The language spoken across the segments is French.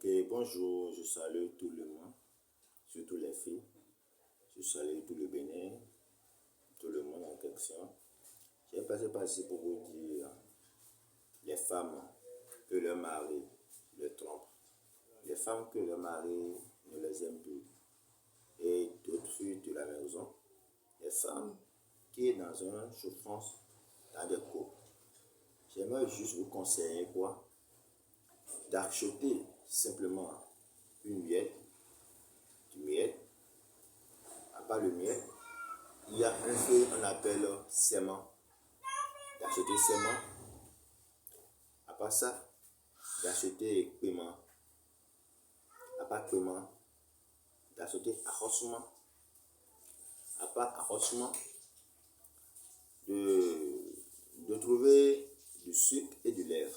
Bonjour, je salue tout le monde, surtout les filles. Je salue tout le Bénin, tout le monde en question. J'ai passé par ici pour vous dire les femmes que leur mari les trompe, les femmes que leur mari ne les aime plus et d'autres fuient de la maison, les femmes qui sont dans une souffrance dans des couples. J'aimerais juste vous conseiller quoi? D'acheter simplement une miel, du miel. À part le miel, il y a un feu qu'on appelle sément. D'acheter sément. À part ça, d'acheter paiement. À part paiement, d'acheter arrosement. À part arrosement, de trouver du sucre et de l'air.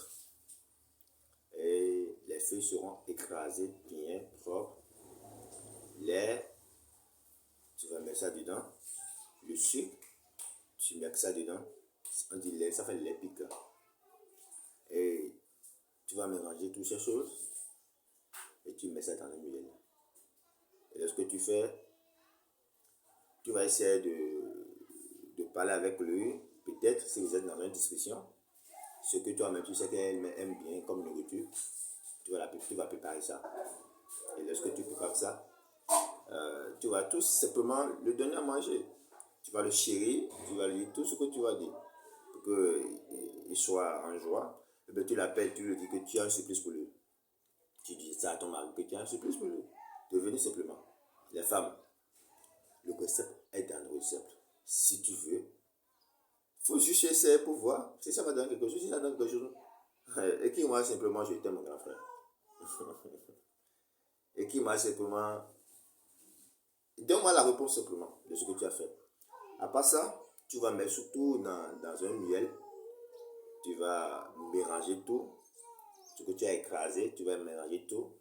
Et les feuilles seront écrasées bien propres. L'air, tu vas mettre ça dedans. Le sucre, tu mets ça dedans. On dit lait, ça fait lait piquant. Et tu vas mélanger toutes ces choses et tu mets ça dans le miel. Et lorsque tu fais, tu vas essayer de parler avec lui. Peut-être si vous êtes dans une discussion, ce que toi-même tu sais qu'elle aime bien comme nourriture, tu vas préparer ça. Et lorsque tu prépares ça, tu vas tout simplement le donner à manger. Tu vas le chérir, tu vas lui dire tout ce que tu vas dire pour qu'il soit en joie. Et bien tu l'appelles, tu lui dis que tu as un surprise pour lui. Tu dis ça à ton mari, que tu as un surprise pour lui. Devenez simplement. Les femmes, le concept est dans le concept. Si tu veux, il faut juste essayer pour voir si ça va donner quelque chose, si ça donne quelque chose. Et qui moi simplement, je t'aime mon grand frère. Et qui moi simplement, donne-moi la réponse simplement de ce que tu as fait. À part ça, tu vas mettre surtout dans un miel, tu vas mélanger tout, ce que tu as écrasé, tu vas mélanger tout.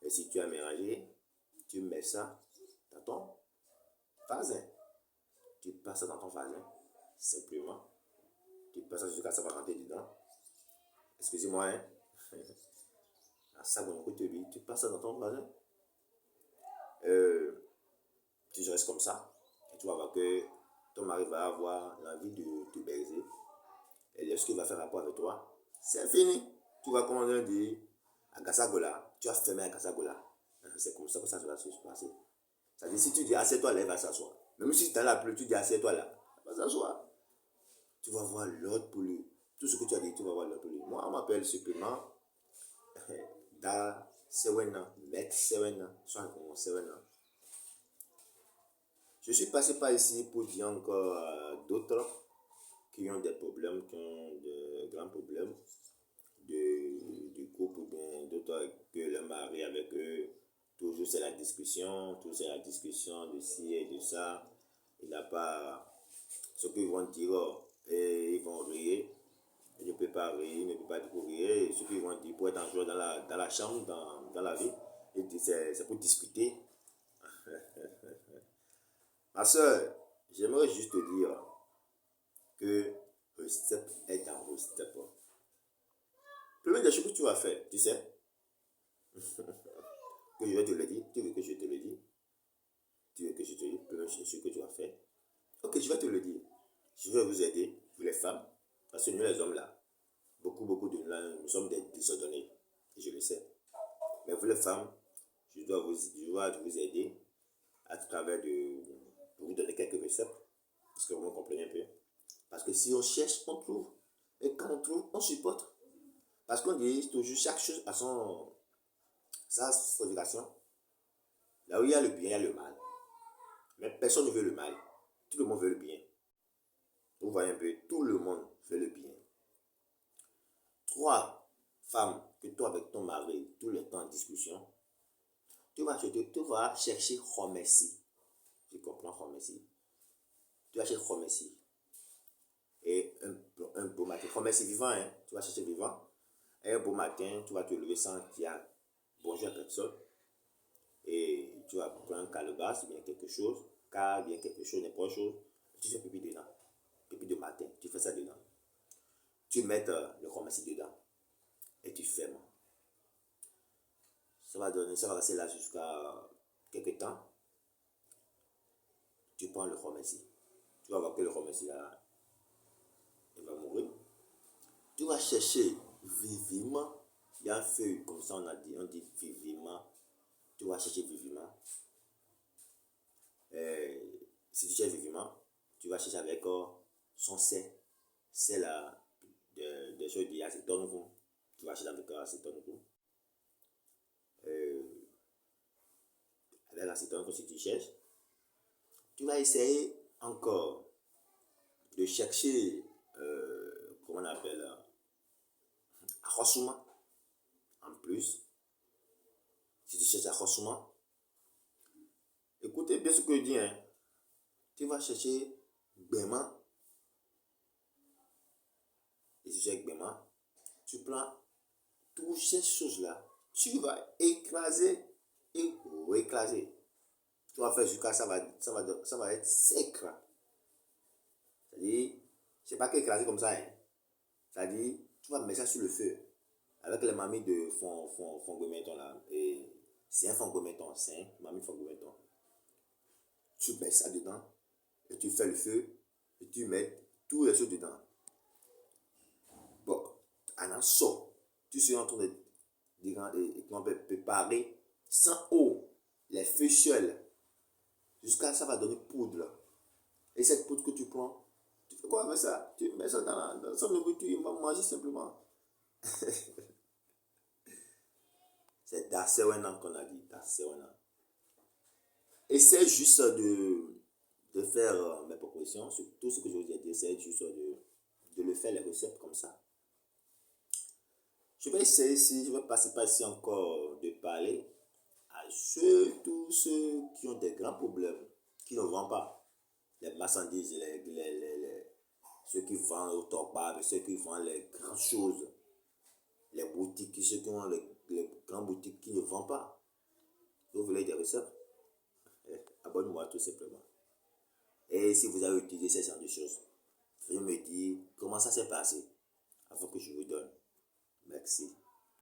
Et si tu as mélangé, tu mets ça dans ton vasin. Tu passes ça dans ton vasin, simplement. Tu passes ça jusqu'à ça va rentrer dedans. Excusez-moi, hein. Ça, tu passes ça dans ton vasin. Tu restes comme ça. Et tu vas voir que ton mari va avoir l'envie de te baiser. Et lorsqu'il va faire rapport avec toi, c'est fini. Tu vas commander dire à Gassagola, tu as fermé à Gassagola. C'est comme ça que ça va se passer. Ça veut dire si tu dis assieds-toi là, il va s'asseoir. Même si dans la pluie, tu dis assieds-toi là, il va s'asseoir. Tu vas voir l'autre pour lui. Tout ce que tu as dit, tu vas voir l'autre pour lui. Moi, on m'appelle supplément Da Sewena, Met Sewena, soit comme Sewena. Je suis passé par ici pour dire encore d'autres qui ont des problèmes, qui ont de grands problèmes du couple, ou bien d'autres que le mari avec eux, toujours c'est la discussion, toujours c'est la discussion de ci et de ça. Il n'a pas ce qu'ils vont dire et ils vont rire. Il ne peut pas rire, il ne peut pas rire. Et ce qu'ils vont dire pour être en joie dans la chambre, dans la vie, c'est pour discuter. Ma soeur, j'aimerais juste te dire que le step est dans le step. Première des choses que tu vas faire, tu sais, que je vais te le dire, tu veux que je te le dise, tu veux que je te le dise, première chose que tu vas faire. Ok, je vais te le dire. Je vais vous aider, vous les femmes, parce que nous les hommes là, beaucoup de nous, nous sommes des désordonnés, et je le sais. Mais vous les femmes, je dois vous aider à travers pour vous donner quelques recettes, parce que vous me comprenez un peu. Parce que si on cherche, on trouve. Et quand on trouve, on supporte. Parce qu'on dit toujours chaque chose a sa signification. Là où il y a le bien, il y a le mal. Mais personne ne veut le mal. Tout le monde veut le bien. Vous voyez un peu, tout le monde veut le bien. 3 femmes que toi avec ton mari, tout le temps en discussion, tu vas chercher remercie. Tu comprends remercie? Tu vas chercher remercie. Et un beau matin, remercie vivant, hein? Tu vas chercher vivant. Et un beau matin, tu vas te lever sans dire bonjour à personne. Et tu vas prendre un calebasse, bien quelque chose, bien quelque chose, n'importe chose. Tu fais pipi dedans. Pipi de matin, tu fais ça dedans. Tu mets le remercie dedans. Et tu fermes. ça va rester là jusqu'à quelques temps. Tu prends le remercie. Tu vas voir que le remercie là, il va mourir. Tu vas chercher vivement. Il y a un feuille comme ça, on dit vivement. Tu vas chercher vivement. Si tu cherches vivement, tu vas chercher avec son sel. C'est là des choses d'acétone. Tu vas chercher avec acétone. Avec l'acétone, si tu cherches, tu vas essayer encore de chercher, comment on appelle, arrosement. En plus, si tu cherches arrosement, écoutez bien ce que je dis, hein. Tu vas chercher Béma. Et si tu cherches Béma, tu prends toutes ces choses-là, tu vas écraser et récraser. Tu vas faire jusqu'à ça va être sec. C'est-à-dire, c'est pas qu'écraser comme ça, hein. C'est-à-dire, tu vas mettre ça sur le feu. Avec les mamies de fongométon là. Et c'est un fongométon, c'est un mamie fongométon. Tu mets ça dedans et tu fais le feu et tu mets tous les choses dedans. Bon, en sort, tu seras en train de préparer sans eau les feuilles seules jusqu'à ça va donner poudre. Et cette poudre que tu prends, tu fais quoi avec ça? Tu mets ça dans son nourriture, il va manger simplement. C'est Darsewenan qu'on a dit, Darsewenan. Essaie juste de faire mes propositions sur tout ce que je vous ai dit. Essaie juste de le faire, les recettes comme ça. Je vais essayer ici, je vais passer par ici encore de parler à tous ceux qui ont des grands problèmes, qui ne vendent pas les marchandises, ceux qui vendent au torpable, ceux qui vendent les grandes choses, les boutiques, ceux qui ont les grandes boutiques qui ne vendent pas. Vous voulez des recettes? Abonne-moi tout simplement. Et si vous avez utilisé ce genre de choses, veuillez me dire comment ça s'est passé afin que je vous donne. Merci.